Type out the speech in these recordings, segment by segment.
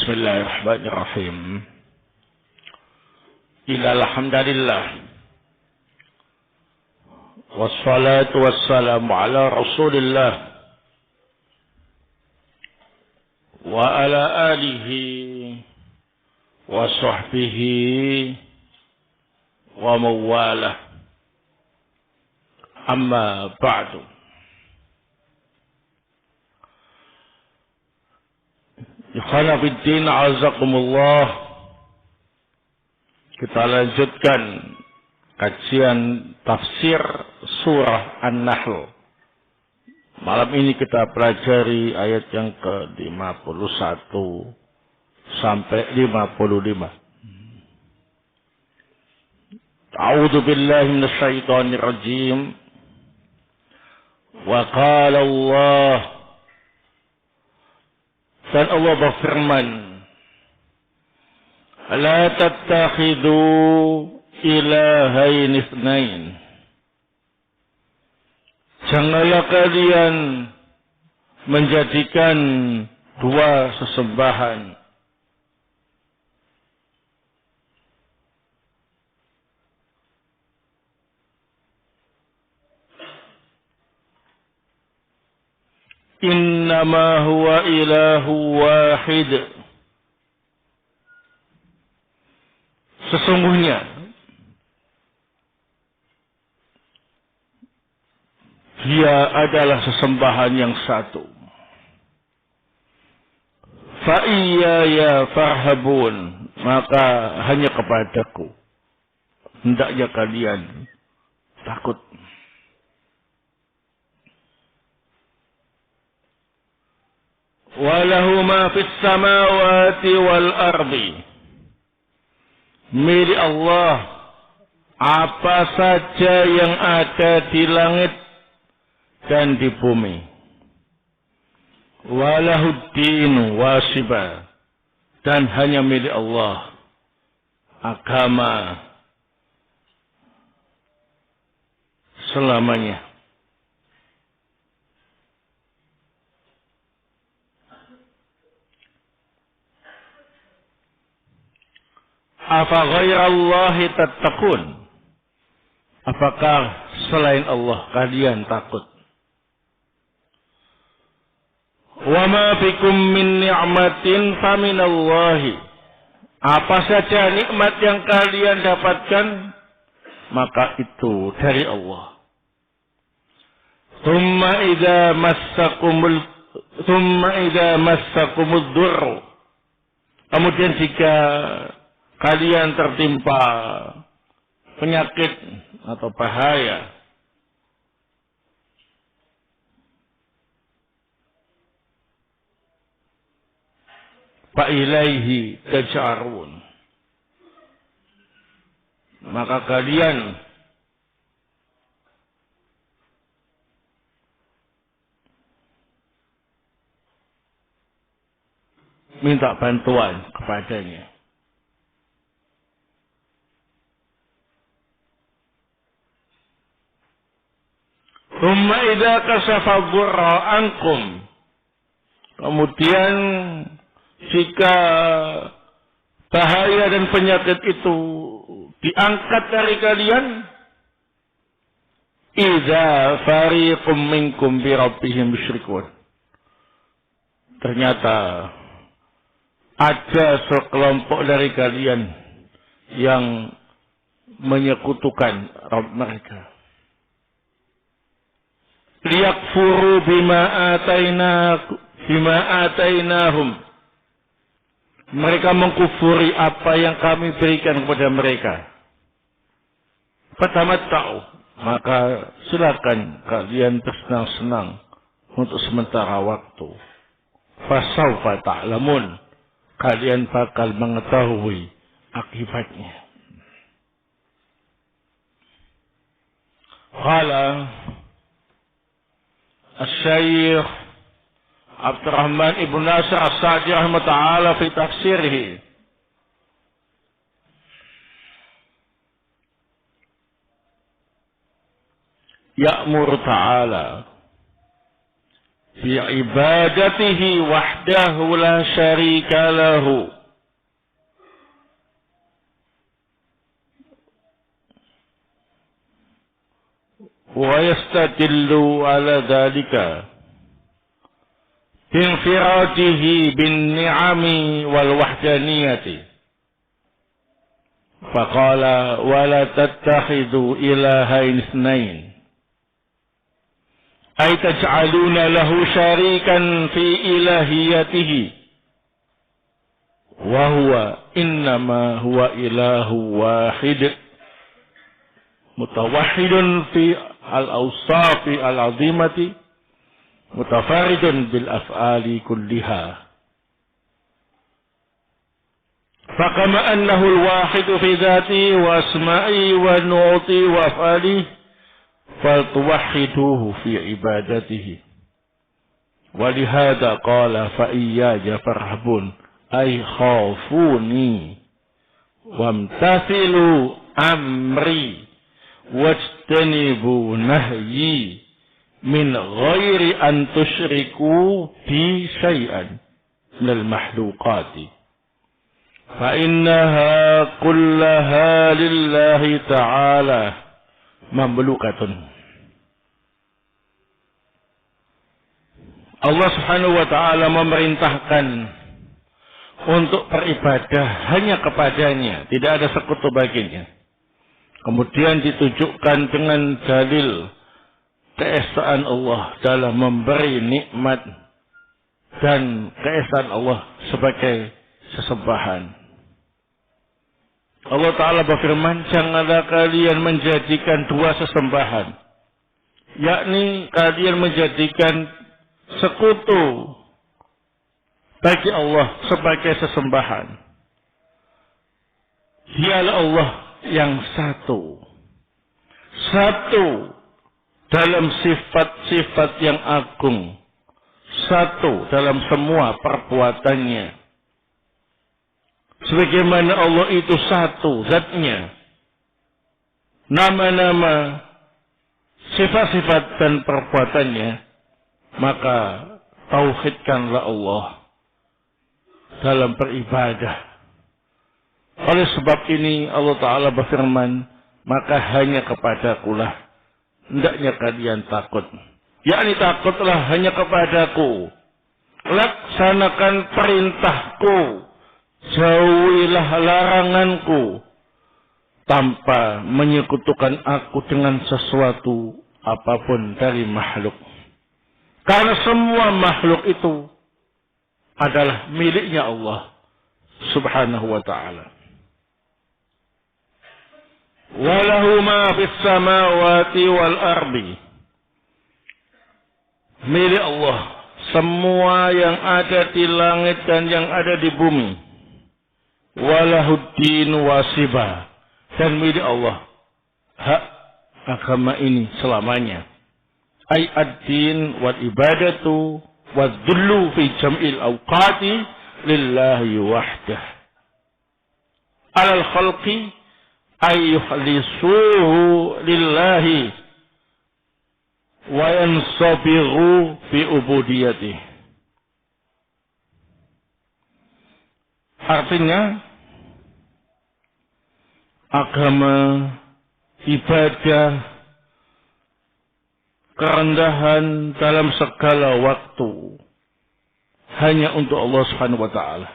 Bismillahirrahmanirrahim. Alhamdulillah. Wassalatu wassalamu ala Rasulillah wa ala alihi wa sahbihi wa mawalah. Amma ba'du. Ikhwana fiddin azakumullah. Kita lanjutkan kajian tafsir surah An-Nahl. Malam ini kita pelajari ayat yang ke-51 sampai 55. A'udzu billahi minasyaitonir rajim. Wa qala Allah, dan Allah berfirman, la tattakhidhu ilahain itsnain. Janganlah kalian menjadikan dua sesembahan. Innama huwa ilahu wahid. Sesungguhnya dia adalah sesembahan yang satu. Fa iyaya farhabun, maka hanya kepadaku hendaknya kalian takut. Walahu ma fis samawati wal ardi. Milik Allah apa saja yang ada di langit dan di bumi. Walahuddin wasiba, dan hanya milik Allah agama selamanya. Afa ghairallahi tattaqun? Apakah selain Allah kalian takut? Wa ma bikum min ni'matin faminallahi. Apa saja nikmat yang kalian dapatkan, maka itu dari Allah. Thumma idza massakumud durr. Kemudian jika kalian tertimpa penyakit atau bahaya, fa ilaihi taj'arun, maka kalian minta bantuan kepadanya. Thumma idza kashafa dhurra ankum. Kemudian jika bahaya dan penyakit itu diangkat dari kalian, idza fariqum minkum bi rabbihim yusyrikun. Ternyata ada sekelompok dari kalian yang menyekutukan Rabb mereka. Liyakfuru bima atainahum. Mereka mengkufuri apa yang kami berikan kepada mereka. Fatamatta'u, maka silakan kalian bersenang-senang untuk sementara waktu. Fasawfa ta'lamun, kalian bakal mengetahui akibatnya. Qala Asy-Syaikh Abdurrahman Ibn Nasir As-Sa'di rahimahullah ta'ala fi tafsirih. Ya'mur ta'ala fi ibadatihi wahdahu la syarika lahu. Wa yastadillu ala dhalika binfiradihi bin ni'ami wal wahdaniyati. Faqala wa la tattakhidhu ilahain itsnain ay taj'aluna lahu syarikan fi ilahiyatihi wa huwa innama huwa ilahu wahid mutawahhidun fi al-awsafi al-azimati mutafaridun bil af'ali kulliha. Faqama annahu al-wahid fi dhatihi wa asma'ihi wa nu'ti wa af'alihi faltuwahhiduhu fi ibadatihi. Wa lihada qala fa iyaya farhabun ay khafuni wamtathilu amri wajtanibu nahyi min ghairi an tusyriku bi syai'an minal mahluqati fa innaha kullaha lillahi ta'ala mamlukatun. Allah Subhanahu wa ta'ala memerintahkan untuk beribadah hanya kepadanya, tidak ada sekutu baginya. Kemudian ditunjukkan dengan dalil keesaan Allah dalam memberi nikmat dan keesaan Allah sebagai sesembahan. Allah Ta'ala berfirman, janganlah kalian menjadikan dua sesembahan, yakni kalian menjadikan sekutu bagi Allah sebagai sesembahan. Dialah Allah yang satu dalam sifat-sifat yang agung, satu dalam semua perbuatannya. Sebagaimana Allah itu satu zatnya, nama-nama, sifat-sifat dan perbuatannya, maka tauhidkanlah Allah dalam beribadah. Oleh sebab ini Allah Ta'ala berfirman, maka hanya kepadakulah hendaknya kalian takut. Yakni takutlah hanya kepadaku. Laksanakan perintahku, jauhilah laranganku, tanpa menyekutukan aku dengan sesuatu apapun dari makhluk. Karena semua makhluk itu adalah miliknya Allah Subhanahu wa ta'ala. Walahu ma fis samawati wal ardi. Milik Allah semua yang ada di langit dan yang ada di bumi. Walahuddin wasiba. Dan milik Allah hak agama ini selamanya. Ay ad-din wal ibadatu wal dhullu fi jam'il awqati lillahi wahdah. Alal khalqi ay yukhlisuhu lillahi wa yansabighu fi ubudiyatih. Artinya agama, ibadah, kerendahan dalam segala waktu hanya untuk Allah Subhanahu wa ta'ala.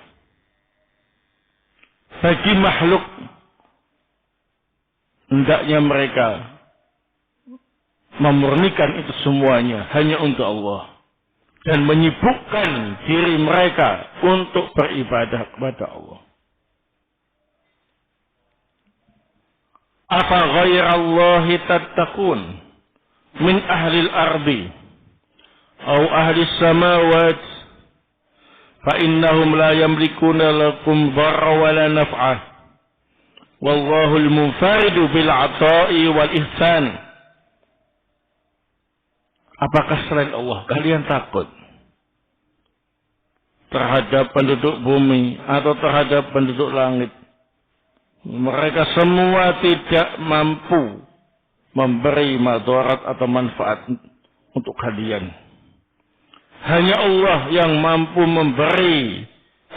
Bagi makhluk hendaknya mereka memurnikan itu semuanya hanya untuk Allah dan menyibukkan diri mereka untuk beribadah kepada Allah. Afa ghairallahi tattaqun min ahlil ardi au ahlis samawat fa innahum la yamlikuna lakum dharra wa la naf'a wallahu al-munfaridu bil 'ata'i wal ihsan. Apakah selain Allah kalian takut terhadap penduduk bumi atau terhadap penduduk langit? Mereka semua tidak mampu memberi madarat atau manfaat untuk kalian. Hanya Allah yang mampu memberi.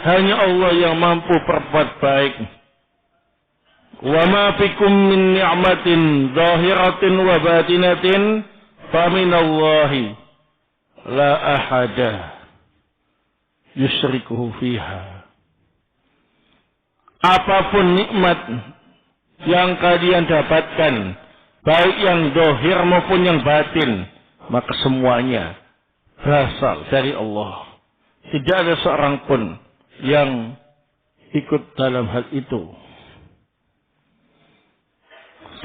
Hanya Allah yang mampu berbuat baik. Wa ma bikum min ni'matin zahiratin wa batinatin faminallahi la ahada yusyrikuhu fiha. Apapun nikmat yang kalian dapatkan, baik yang zahir maupun yang batin, maka semuanya berasal dari Allah. Tidak ada seorang pun yang ikut dalam hal itu.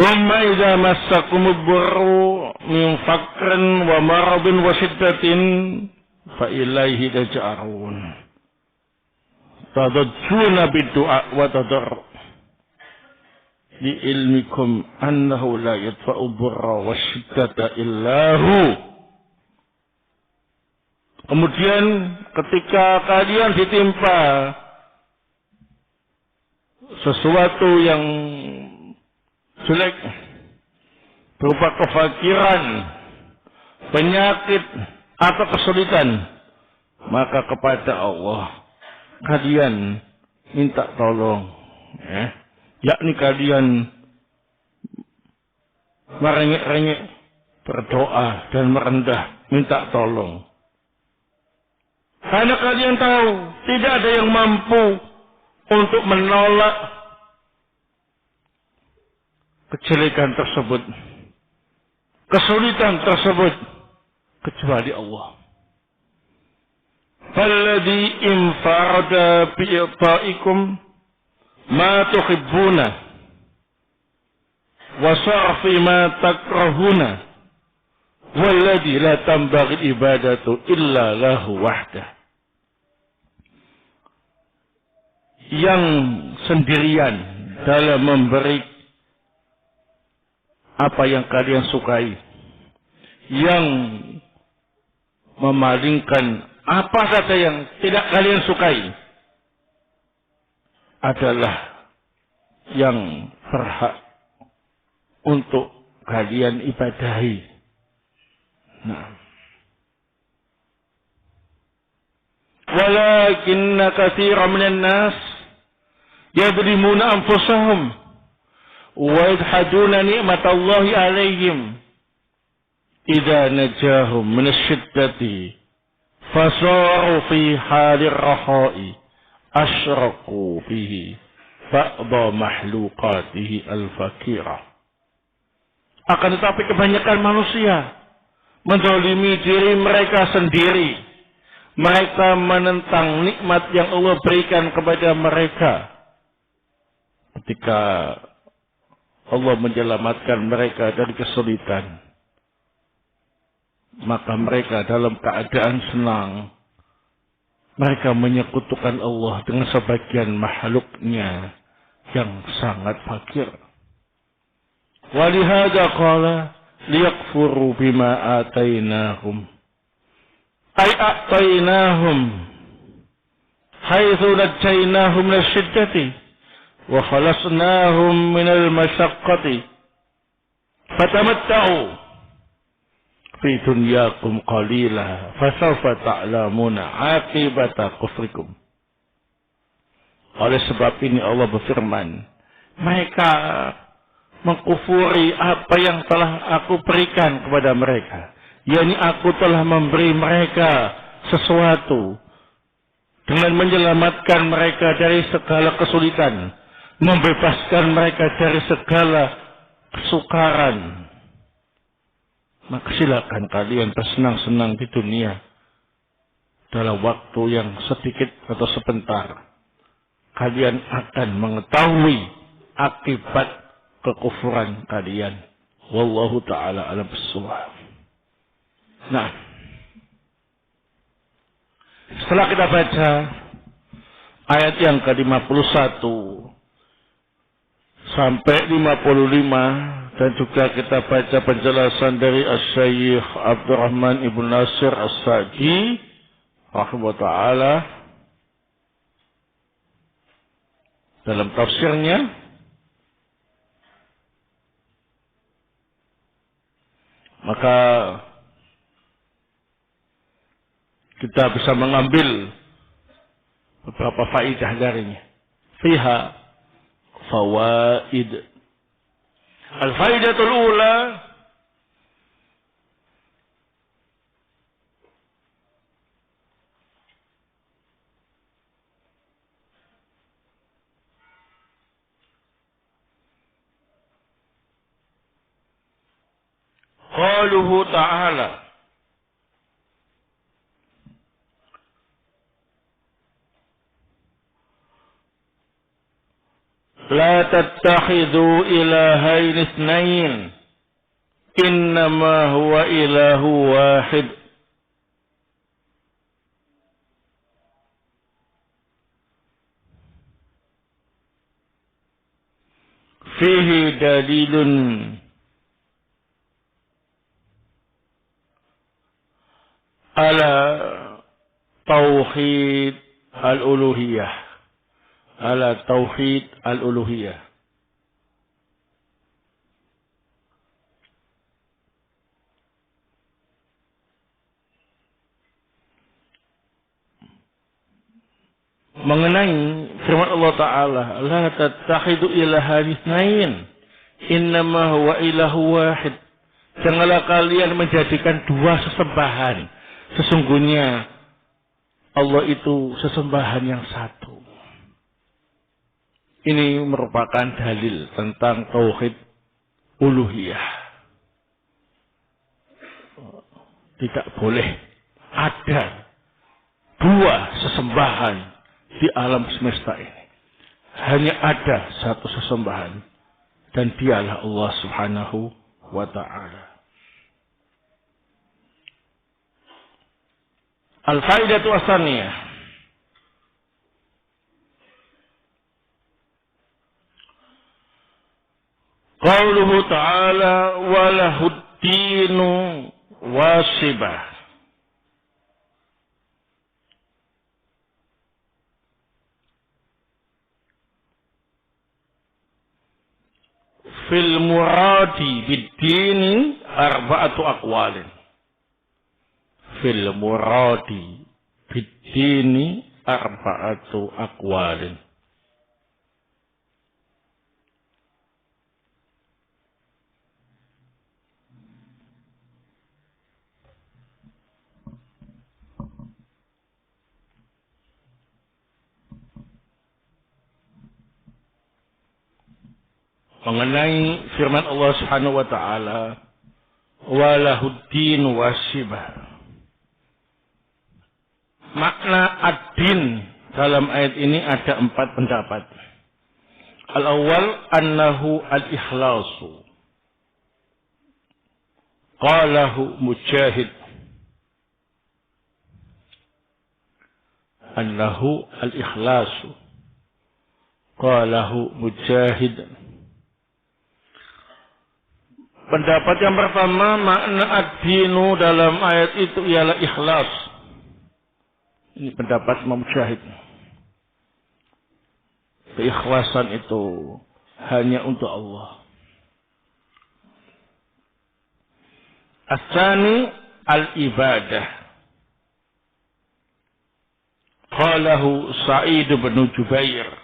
Thumma idza massakumud durru min faqrin wa maradin wa shiddatin fa ilaihi taj'arun. Tadajjuna bid-du'a wa tadarru li ilmikum annahu la yadfa'u durra wa shiddata illa hu. Kemudian ketika kalian ditimpa sesuatu yang jelek berupa kefakiran, penyakit atau kesulitan, maka kepada Allah kalian minta tolong, yakni kalian merengek-rengek, berdoa dan merendah minta tolong. Karena kalian tahu tidak ada yang mampu untuk menolak kejelekan tersebut, kesulitan tersebut, kecuali Allah. Falladhi infarada bi'ta'ikum ma tuhibbuna wa sarfi ma takrahuna walladhi la tambaghi ibadatu illa lahu wahdah. Yang sendirian dalam memberi apa yang kalian sukai, yang memalingkan apa saja yang tidak kalian sukai, adalah yang berhak untuk kalian ibadahi. Walakinna katsiran minan nas yadlimuna anfusahum wa yajhaduna ni'matallahi 'alaihim idza najahum min asy-syiddati fasaru fi halir raha'i asyraqu bihi ba'dha makhluqatihi al-fakirah. Akan tetapi kebanyakan manusia menzalimi diri mereka sendiri. Mereka menentang nikmat yang Allah berikan kepada mereka. Ketika Allah menyelamatkan mereka dari kesulitan, maka mereka dalam keadaan senang, mereka menyekutukan Allah dengan sebagian makhluknya yang sangat fakir. Walihada qala liyakfuru bima atainahum ay a'tainahum haitsu najjaynahum min asy-syiddati wa khalasnahum min al-masyaqqati fatamatta'u fi dunyakum qalila fasawfa ta'lamuna 'aqibata kufrikum. Oleh sebab ini Allah berfirman, mereka mengkufuri apa yang telah aku berikan kepada mereka, yakni aku telah memberi mereka sesuatu dengan menyelamatkan mereka dari segala kesulitan, membebaskan mereka dari segala kesukaran. Maka silakan kalian bersenang-senang di dunia dalam waktu yang sedikit atau sebentar. Kalian akan mengetahui akibat kekufuran kalian. Wallahu ta'ala alam bis-shawab. Nah, setelah kita baca ayat yang ke-51 sampai 55 dan juga kita baca penjelasan dari Asy-Syaikh Abdurrahman Ibn Nasir As-Sa'di rahimahullah ta'ala dalam tafsirnya, maka kita bisa mengambil beberapa faidah darinya. Fiha fawaid. Al-faidatul ula, qauluhu ta'ala, la tattakhidhu ilahain itsnain innama huwa ilahu wahid. Fihi dalilun ala tauhid al-uluhiyah. Ala tauhid al-uluhiyah. Mengenai firman Allah Ta'ala, la tattakhidu ilahan itsnain innama huwa ilahu wahid. Janganlah kalian menjadikan dua sesembahan. Sesungguhnya Allah itu sesembahan yang satu. Ini merupakan dalil tentang tauhid uluhiyah. Tidak boleh ada dua sesembahan di alam semesta ini. Hanya ada satu sesembahan, dan dialah Allah Subhanahu wa ta'ala. Al-faidatu as-saniyah, qauluhu ta'ala walahuddinu wasibah. Fil muradi bid-dini arba'atu aqwalin. Fil muradi bid-dini arba'atu aqwalin. Mengenai firman Allah Subhanahu wa ta'ala, walahuddin wasibah. Makna ad-din dalam ayat ini ada 4 pendapat. Al-awwal annahu al-ikhlasu. Qalahu Mujahid. Annahu al-ikhlasu. Qalahu Mujahid. Pendapat yang pertama, makna ad-dinu dalam ayat itu ialah ikhlas. Ini pendapat Imam Mujahid. Keikhlasan itu hanya untuk Allah. As-tsani al-ibadah. Qalahu Sa'id bin Jubair.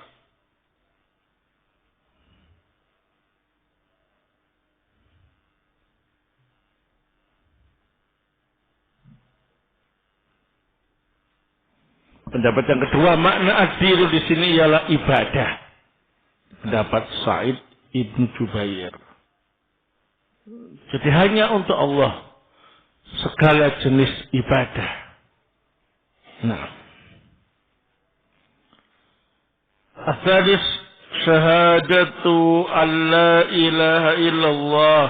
Pendapat yang kedua, makna ad-dinu di sini ialah ibadah. Pendapat Sa'id ibn Jubair. Jadi hanya untuk Allah segala jenis ibadah. Nah, as-sadis syahadatu an la ilaha illallah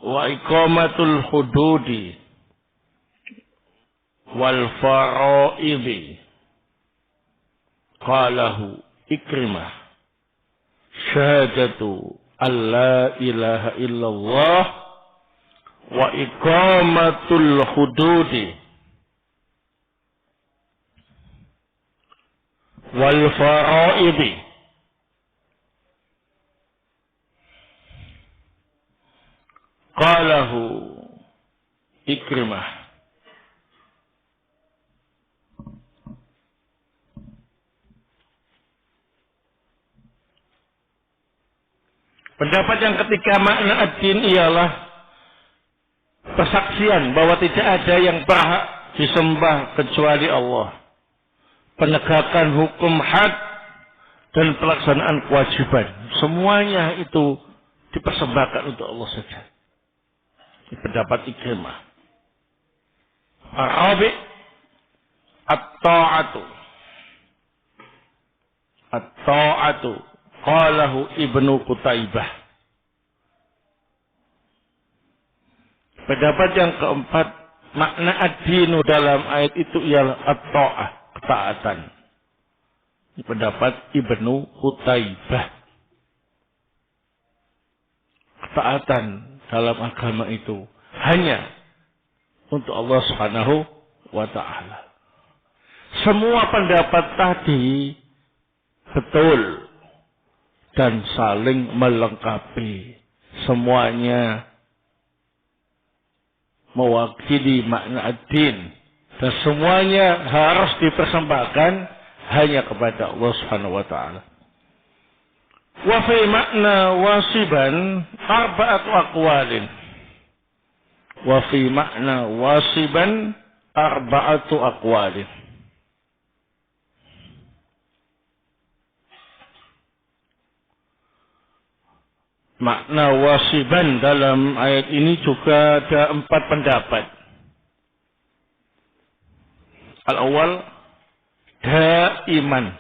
wa iqamatul hududi wal fara'idhi. Qalahu Ikrimah syahadatu an la ilaha illallah wa iqamatul hududi wal fara'idhi. Qalahu Ikrimah Pendapat yang ketiga, makna ad-din ialah persaksian bahwa tidak ada yang berhak disembah kecuali Allah. Penegakan hukum had dan pelaksanaan kewajiban. Semuanya itu dipersembahkan untuk Allah saja. Ini pendapat Ikrimah. Arabi at-ta'atu. At-ta'atu. Qalahu Ibnu Qutaibah. Pendapat yang keempat, makna ad-dinu dalam ayat itu ialah at-ta'ah, ketaatan. Ini pendapat Ibnu Qutaibah. Ketaatan dalam agama itu hanya untuk Allah Subhanahu wa ta'ala. Semua pendapat tadi betul dan saling melengkapi. Semuanya mewakili makna ad-din dan semuanya harus dipersembahkan hanya kepada Allah Subhanahu wa ta'ala. Wa fi makna wasiban arba'atu aqwalin. Wa fi makna wasiban arba'atu aqwalin. Makna wasiban dalam ayat ini juga ada 4 pendapat. Al-awwal, daiman.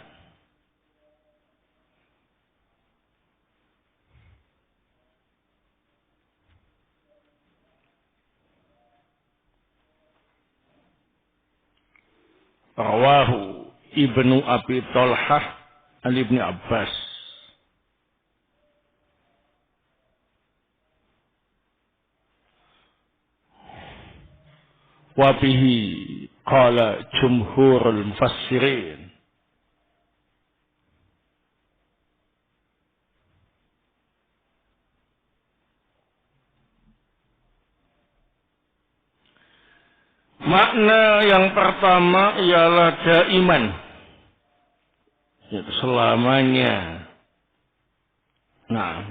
Rawahu Ibnu Abi Talhah an Ibni Abbas. Wabihi qala jumhurul mufassirin. Makna yang pertama ialah daiman, selamanya. Nah,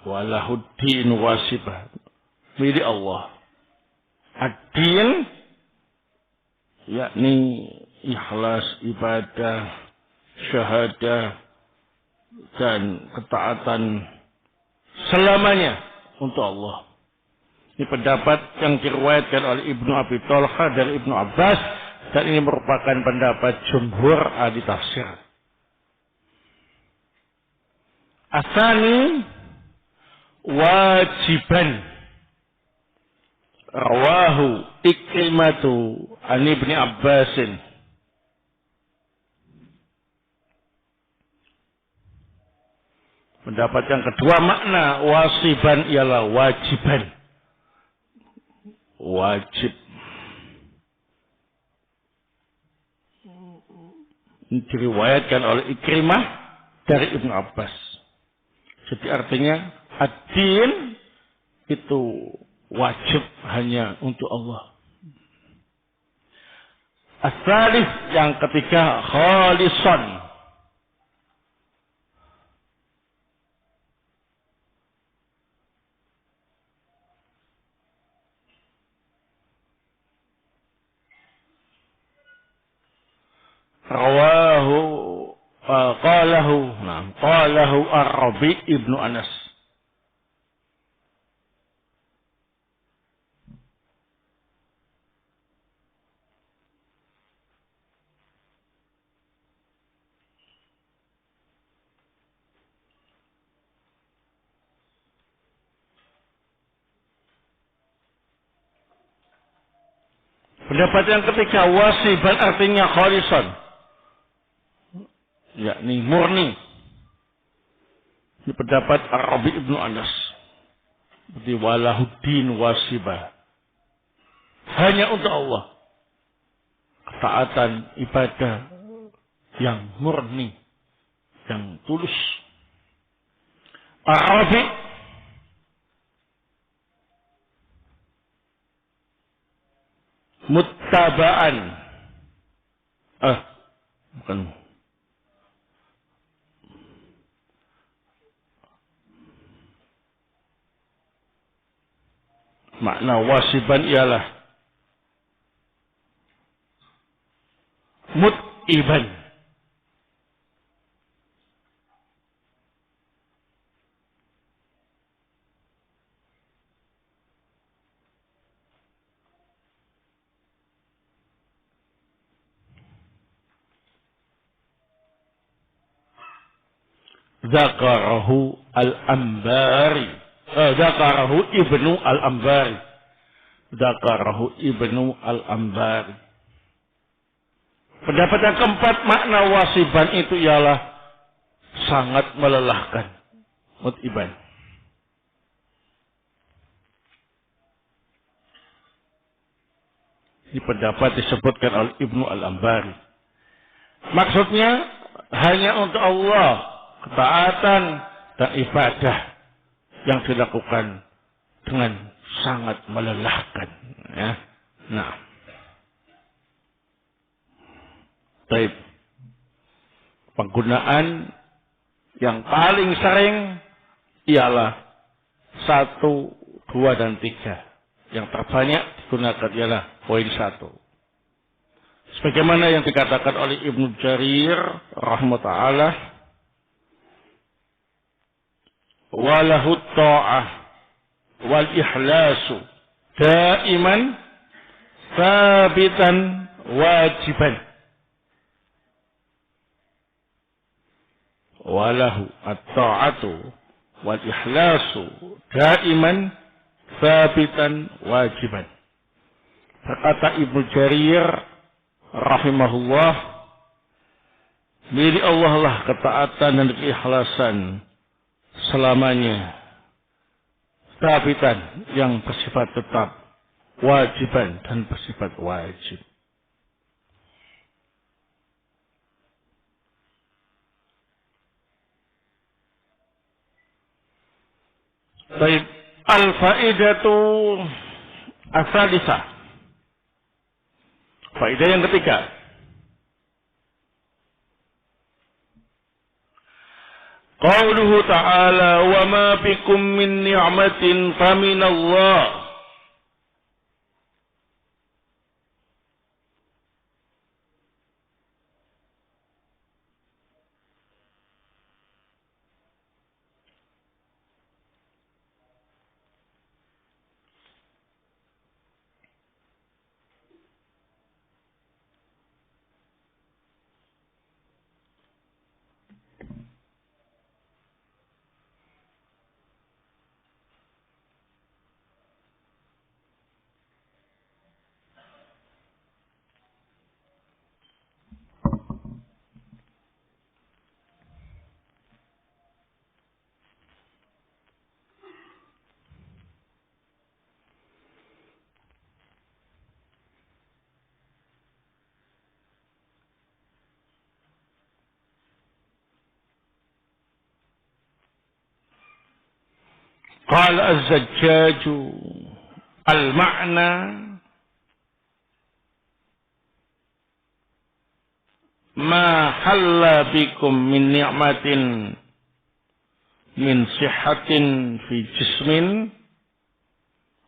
walahuddin wasibah, milik Allah. Ad-din yakni ikhlas ibadah, syahadah dan ketaatan selamanya untuk Allah. Ini pendapat yang diriwayatkan oleh Ibnu Abi Talha dari Ibnu Abbas dan ini merupakan pendapat jumhur ahli tafsir. Asani wajiban. Rawahu Ikrimatu an Ibni Abbasin. Pendapat yang kedua, makna wasiban ialah wajiban. Wajib. Diriwayatkan oleh Ikrimah dari Ibnu Abbas. Jadi artinya ad-din itu wajib hanya untuk Allah. As-salis yang ketiga, khalisan. Rawahu qalahu Ar-Rabi ibnu Anas. Pendapat yang ketiga, wasiban artinya khalisan, yakni murni. Ini pendapat Ar-Rabi ibnu Anas. Jadi walahuddin wasibah, hanya untuk Allah. Ketaatan ibadah yang murni, yang tulus. Ar-Rabi muttaba'an. Bukan. Makna wasiban ialah mut'iban. Zakarahu al-Ambari. Zakarahu ibnu al-Ambari. Zakarahu ibnu al-Ambari. Pendapat yang keempat, makna wasiban itu ialah sangat melelahkan. Mut'iban. Ini pendapat disebutkan oleh Ibnu al-Ambari. Maksudnya hanya untuk Allah ketaatan dan ibadah yang dilakukan dengan sangat melelahkan. Ya. Nah, baik. Penggunaan yang paling sering ialah 1, 2, dan 3. Yang terbanyak digunakan ialah poin 1. Sebagaimana yang dikatakan oleh Ibnu Jarir rahimahullah, walahu ta'ah wal ikhlasu daiman sabitan wajiban. Walahu at-ta'atu wal ikhlasu daiman sabitan wajiban. Berkata Ibnu Jarir rahimahullah, milik Allah lah ketaatan dan keikhlasan selamanya, sabitan yang bersifat tetap, wajiban dan bersifat wajib. Baik, al-faidatu as-salisah. Faedah yang ketiga. Qauluhu ta'ala wa ma bikum min ni'matin faminallah. Qala az-Zajjaj al-ma'na ma halla bikum min ni'matin min sihhatin fi jismin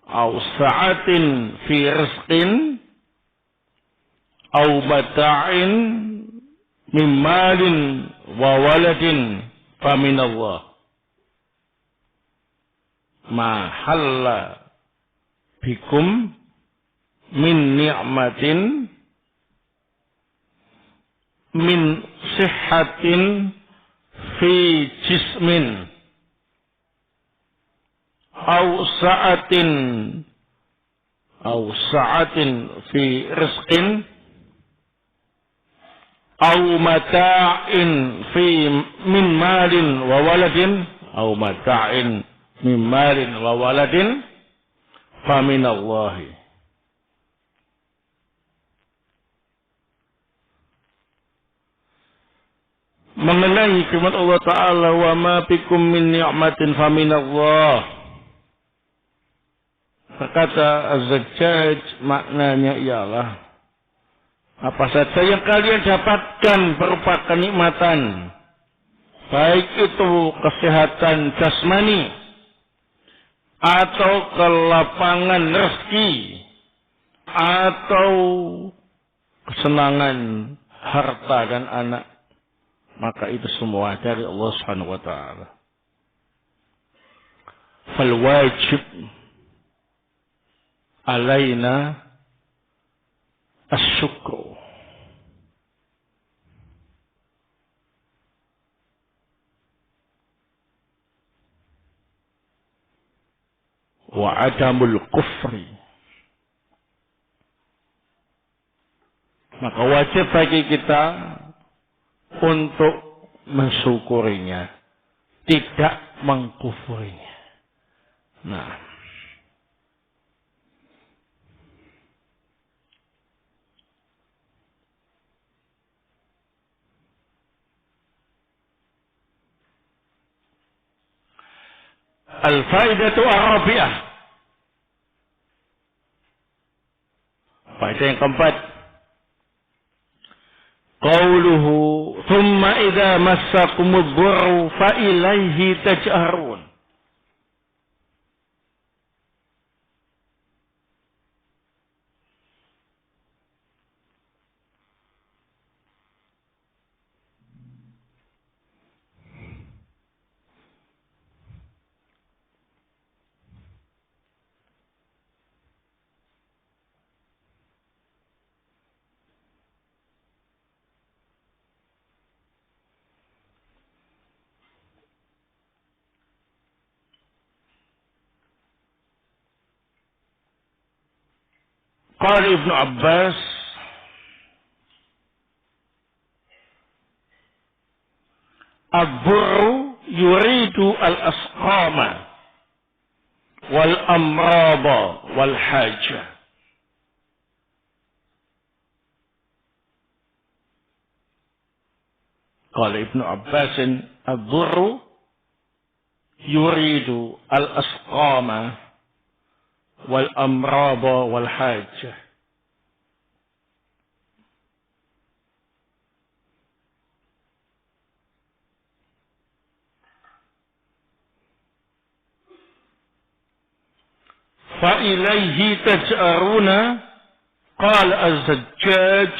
aw sa'atin fi rizqin aw mata'in min malin wa waladin faminallah. Ma halla bikum min ni'matin min sihhatin fi jismin aw sa'atin fi rizqin aw mata'in fi min malin wa waladin aw mata'in min malin wa waladin faminallahi. Mengenai firman Allah Ta'ala wa ma bikum min ni'matin faminallah, berkata Az-Zajjaj, maknanya ialah apa saja yang kalian dapatkan berupa kenikmatan, baik itu kesehatan jasmani atau kelapangan rezeki atau kesenangan harta dan anak, maka itu semua dari Allah Subhanahu wa taala. Fal wajib alaina asyukru wa adamul kufri. Maka wajib bagi kita untuk mensyukurinya, tidak mengkufurinya. Nah, al-faidatu ar-rabi'ah. Faedah yang keempat. Qauluhu thumma idza massakumud dhurru fa ilaihi taj'arun. Qala Ibnu Abbas, ad-dhurru yuridu al-asqama wal amrada wal haja. Qala Ibnu Abbas, ad-dhurru yuridu al-asqama wal amrada wal haja. Fa ilaihi taj'aruna. Qala az-Zajjaj,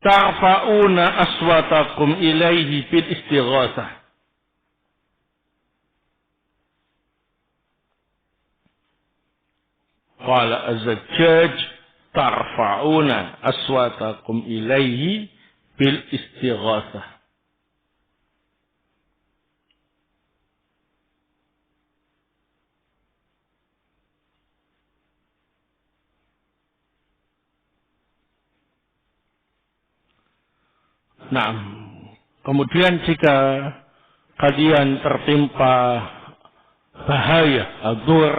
tarfa'una aswatakum ilaihi fil istighatsah. Qala az-Zajjaj, tarfa'una aswatakum ilaihi bil istighatsah. Nah, kemudian jika kalian tertimpa bahaya, ad-dhur,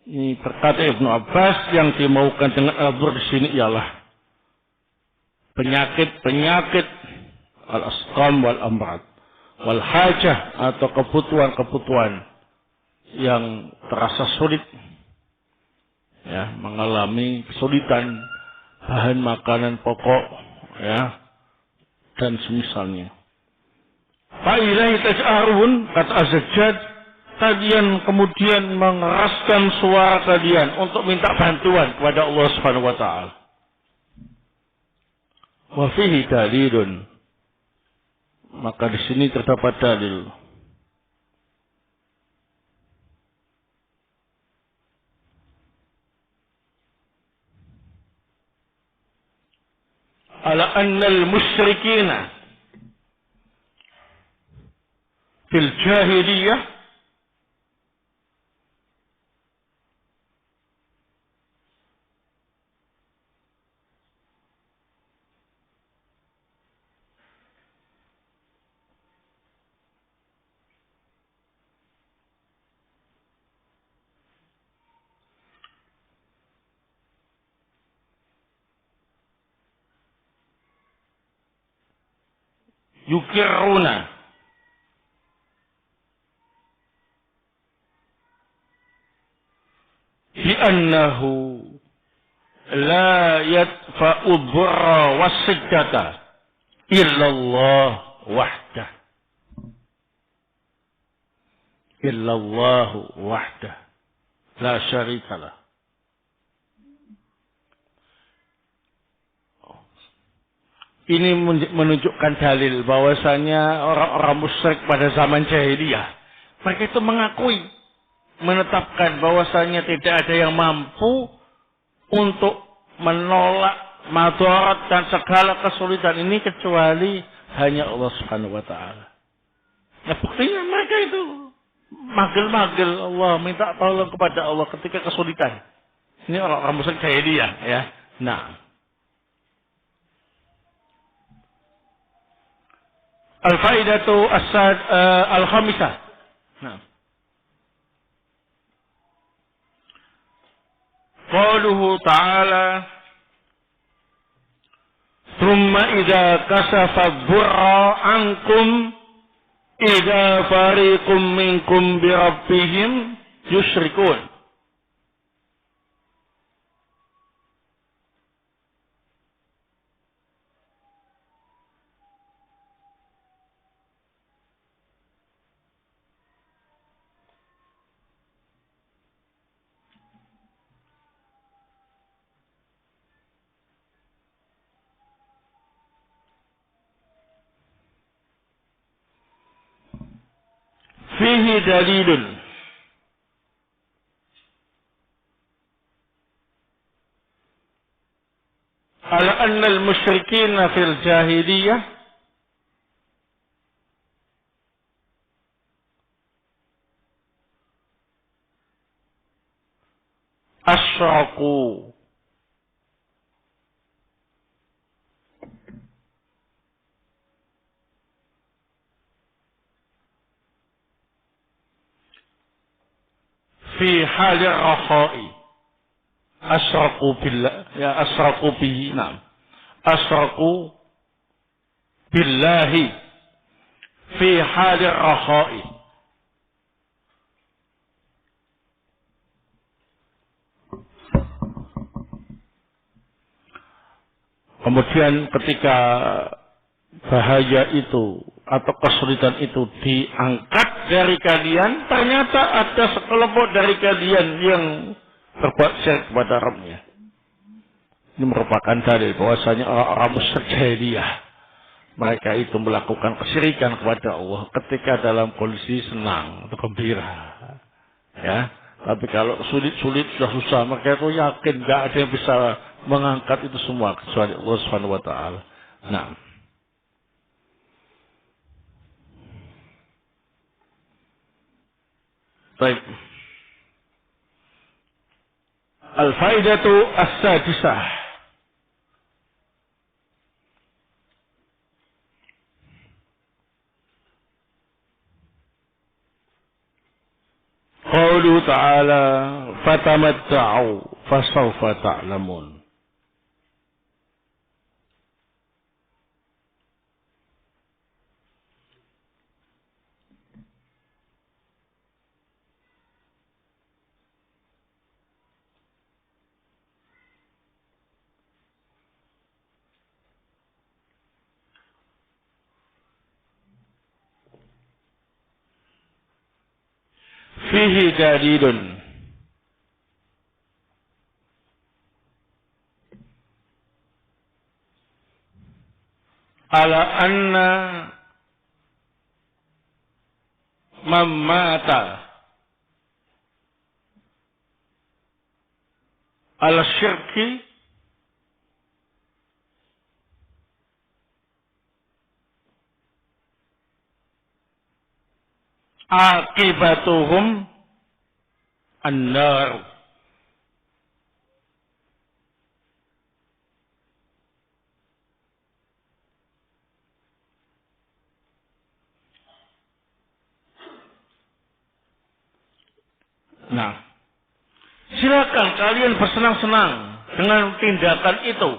ini berkata Ibnu Abbas, yang dimaukan dengan ad-dhur di sini ialah penyakit-penyakit al-asqam wal amrad wal hajah, atau kebutuhan-kebutuhan yang terasa sulit, ya, mengalami kesulitan bahan makanan pokok, ya, dan semisalnya. Fa ilaihi taj'arun, kata Az-Zajjaj, kalian kemudian mengeraskan suara kalian untuk minta bantuan kepada Allah Subhanahu wa taala. Wa fihi dalilun, maka di sini terdapat dalil ala anna al-musyrikina fil jahiliyah yukirruna bi annahu la yadfa'u dhurra was-siddata illa Allah wahdah. illallahu wahdah la syarikalah. Ini menunjukkan dalil bahwasanya orang-orang musyrik pada zaman jahiliyah, mereka itu mengakui, menetapkan bahwasanya tidak ada yang mampu untuk menolak madarat dan segala kesulitan ini kecuali hanya Allah Subhanahu wa taala. Nah, buktinya mereka itu magel-magel Allah, minta tolong kepada Allah ketika kesulitan. Ini orang-orang musyrik jahiliyah ya. Nah, al-faidatu al-khamisah. Nah. Qauluhu ta'ala thumma idza kashafa dhurra ankum idza fariqum minkum bi rabbihim yusyrikun. Fihi dalilun ala anna al-musyrikin fil jahiliyah asyraku fi halir rakhai. Asyraku billah ya asyraku bihi. Naam. Asyraku billahi fi halir rakhai. Kemudian ketika bahaya itu atau kesulitan itu diangkat dari kalian, ternyata ada sekelompok dari kalian yang berbuat syirik kepada Rabb-Nya. Ini merupakan dalil bahwasanya orang-orang musyrik jahiliyah, mereka itu melakukan kesyirikan kepada Allah ketika dalam kondisi senang atau gembira. Ya, tapi kalau sulit-sulit sudah susah, mereka itu yakin nggak ada yang bisa mengangkat itu semua kecuali Allah Subhanahu wa taala. Nah, baik. Al-faidatu as-sadisah. Qaulu ta'ala fatamatta'u fasawfa ta'lamun. Fihi dalilun ala anna man mata ala syirki akibatuhum an-nar. Nah, silakan kalian bersenang-senang dengan tindakan itu.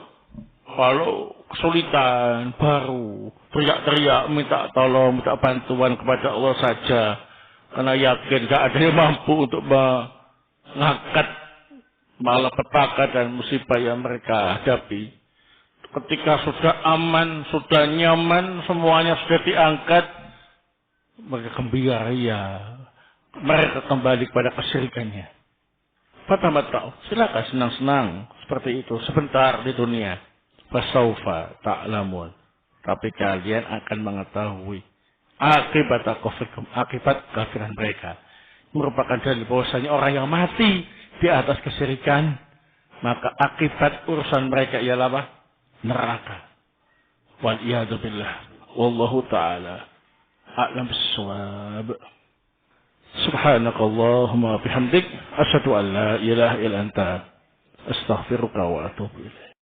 Kalau kesulitan baru teriak-teriak minta tolong, minta bantuan kepada Allah saja, karena yakin gak ada yang mampu untuk mengangkat malapetaka dan musibah yang mereka hadapi. Ketika sudah aman, sudah nyaman, semuanya sudah diangkat, mereka gembira ya. mereka kembali kepada kesyirikannya. Fatamatta'u, silakan senang-senang seperti itu sebentar di dunia. Fasaufa ta'lamun. Tapi kalian akan mengetahui akibat kafiran mereka. Merupakan dalil bahwasanya orang yang mati di atas kesyirikan, maka akibat urusan mereka ialah apa? Neraka. Wal iyadu billah. Wallahu ta'ala a'lam bissawab. Subhanakallahumma bihamdik asyhadu an la ilaha illa anta astaghfiruka wa atubu ilaik.